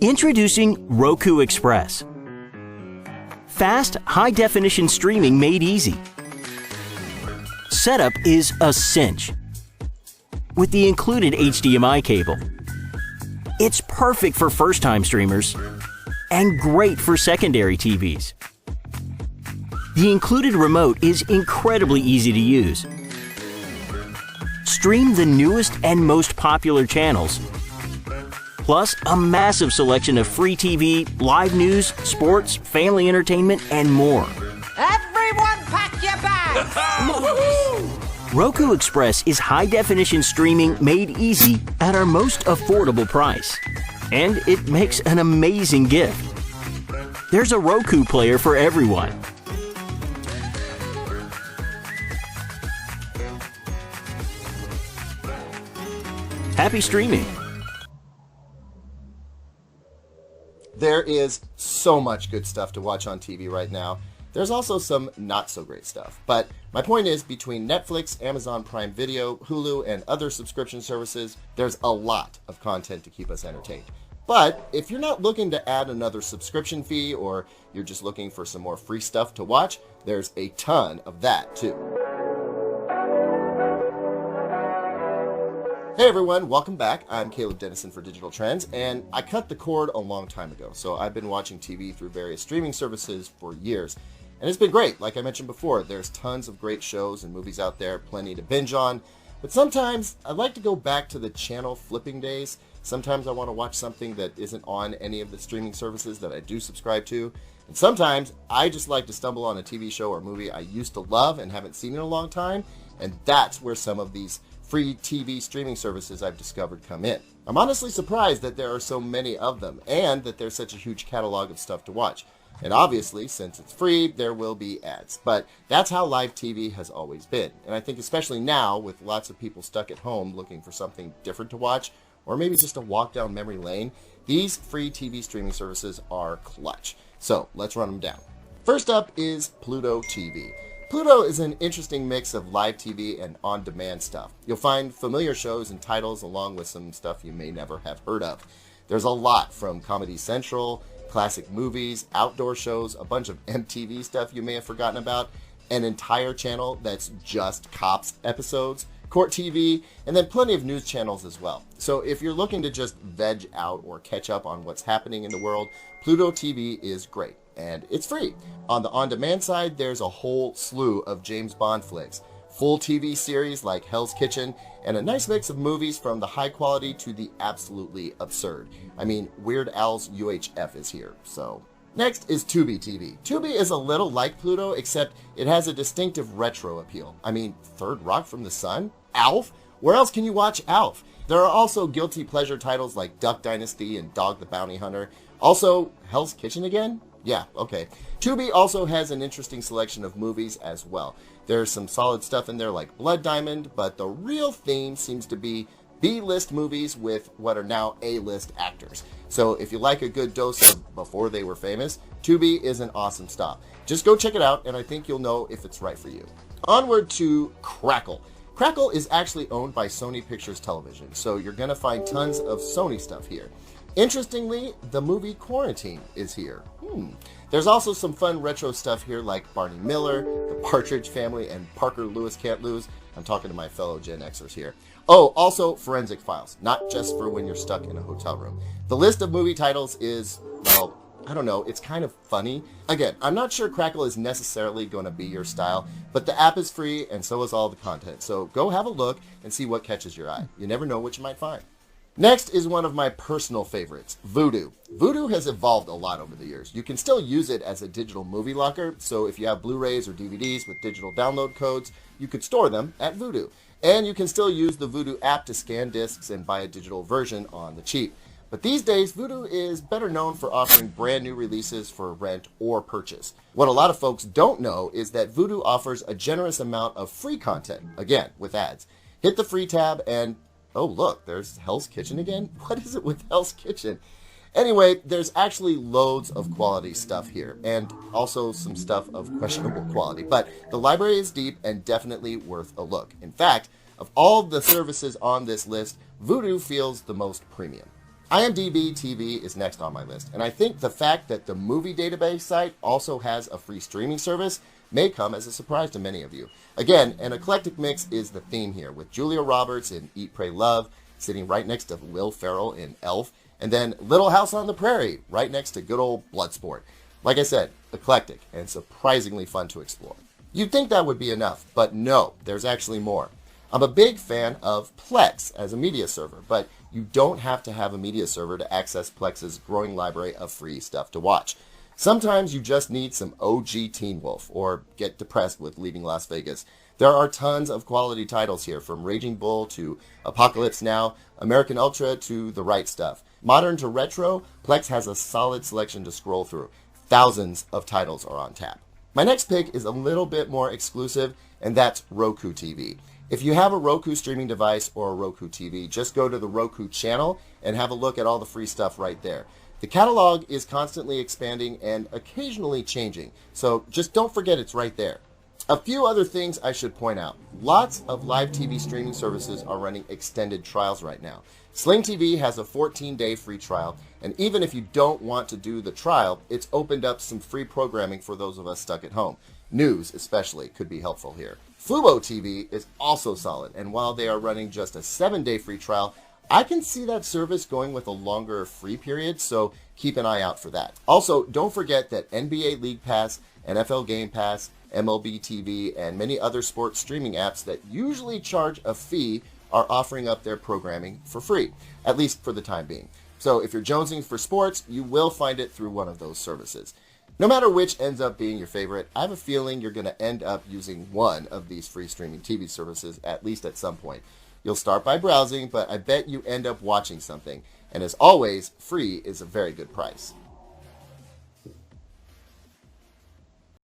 Introducing Roku Express. Fast, high-definition streaming made easy. Setup is a cinch. With the included HDMI cable, it's perfect for first-time streamers and great for secondary TVs. The included remote is incredibly easy to use. Stream the newest and most popular channels, plus a massive selection of free TV, live news, sports, family entertainment, and more. Everyone pack your bags! Roku Express is high-definition streaming made easy at our most affordable price. And it makes an amazing gift. There's a Roku player for everyone. Happy streaming! There is so much good stuff to watch on TV right now. There's also some not so great stuff. But my point is, between Netflix, Amazon Prime Video, Hulu, and other subscription services, there's a lot of content to keep us entertained. But if you're not looking to add another subscription fee, or you're just looking for some more free stuff to watch, there's a ton of that too. Hey everyone, welcome back. I'm Caleb Dennison for Digital Trends, and I cut the cord a long time ago, so I've been watching TV through various streaming services for years, and it's been great. Like I mentioned before, there's tons of great shows and movies out there, plenty to binge on, but sometimes I'd like to go back to the channel flipping days. Sometimes I want to watch something that isn't on any of the streaming services that I do subscribe to, and sometimes I just like to stumble on a TV show or movie I used to love and haven't seen in a long time, and that's where some of these free TV streaming services I've discovered come in. I'm honestly surprised that there are so many of them, and that there's such a huge catalog of stuff to watch. And obviously, since it's free, there will be ads. But that's how live TV has always been. And I think especially now, with lots of people stuck at home looking for something different to watch, or maybe just a walk down memory lane, these free TV streaming services are clutch. So let's run them down. First up is Pluto TV. Pluto is an interesting mix of live TV and on-demand stuff. You'll find familiar shows and titles along with some stuff you may never have heard of. There's a lot from Comedy Central, classic movies, outdoor shows, a bunch of MTV stuff you may have forgotten about, an entire channel that's just cops episodes, court TV, and then plenty of news channels as well. So if you're looking to just veg out or catch up on what's happening in the world, Pluto TV is great. And it's free. On the on-demand side, there's a whole slew of James Bond flicks, full TV series like Hell's Kitchen, and a nice mix of movies from the high quality to the absolutely absurd. I mean, Weird Al's UHF is here, so. Next is Tubi TV. Tubi is a little like Pluto, except it has a distinctive retro appeal. I mean, Third Rock from the Sun? Alf? Where else can you watch Alf? There are also guilty pleasure titles like Duck Dynasty and Dog the Bounty Hunter. Also, Hell's Kitchen again? Yeah, okay. Tubi also has an interesting selection of movies as well. There's some solid stuff in there like Blood Diamond, but the real theme seems to be B-list movies with what are now A-list actors. So if you like a good dose of before they were famous, Tubi is an awesome stop. Just go check it out, and I think you'll know if it's right for you. Onward to Crackle. Crackle is actually owned by Sony Pictures Television, so you're going to find tons of Sony stuff here. Interestingly, the movie Quarantine is here. There's also some fun retro stuff here like Barney Miller, The Partridge Family, and Parker Lewis Can't Lose. I'm talking to my fellow Gen Xers here. Oh, also Forensic Files, not just for when you're stuck in a hotel room. The list of movie titles is, well, I don't know, it's kind of funny. Again, I'm not sure Crackle is necessarily going to be your style, but the app is free and so is all the content. So go have a look and see what catches your eye. You never know what you might find. Next is one of my personal favorites, Vudu. Vudu has evolved a lot over the years. You can still use it as a digital movie locker, so if you have Blu-rays or DVDs with digital download codes, you could store them at Vudu. And you can still use the Vudu app to scan discs and buy a digital version on the cheap. But these days, Vudu is better known for offering brand new releases for rent or purchase. What a lot of folks don't know is that Vudu offers a generous amount of free content, again, with ads. Hit the free tab and oh, look, there's Hell's Kitchen again? What is it with Hell's Kitchen? Anyway, there's actually loads of quality stuff here, and also some stuff of questionable quality. But the library is deep and definitely worth a look. In fact, of all the services on this list, Vudu feels the most premium. IMDb TV is next on my list, and I think the fact that the movie database site also has a free streaming service may come as a surprise to many of you. Again, an eclectic mix is the theme here, with Julia Roberts in Eat, Pray, Love sitting right next to Will Ferrell in Elf, and then Little House on the Prairie right next to good old Bloodsport. Like I said, eclectic and surprisingly fun to explore. You'd think that would be enough, but no, there's actually more. I'm a big fan of Plex as a media server, but you don't have to have a media server to access Plex's growing library of free stuff to watch. Sometimes you just need some OG Teen Wolf or get depressed with leaving Las Vegas. There are tons of quality titles here, from Raging Bull to Apocalypse Now, American Ultra to The Right Stuff. Modern to retro, Plex has a solid selection to scroll through. Thousands of titles are on tap. My next pick is a little bit more exclusive, and that's Roku TV. If you have a Roku streaming device or a Roku TV, just go to the Roku channel and have a look at all the free stuff right there. The catalog is constantly expanding and occasionally changing, so just don't forget it's right there. A few other things I should point out. Lots of live TV streaming services are running extended trials right now. Sling TV has a 14-day free trial, and even if you don't want to do the trial, it's opened up some free programming for those of us stuck at home. News, especially, could be helpful here. Fubo TV is also solid, and while they are running just a 7-day free trial, I can see that service going with a longer free period, so keep an eye out for that. Also, don't forget that NBA League Pass, NFL Game Pass, MLB TV, and many other sports streaming apps that usually charge a fee are offering up their programming for free, at least for the time being. So if you're jonesing for sports, you will find it through one of those services. No matter which ends up being your favorite, I have a feeling you're going to end up using one of these free streaming TV services, at least at some point. You'll start by browsing, but I bet you end up watching something. And as always, free is a very good price.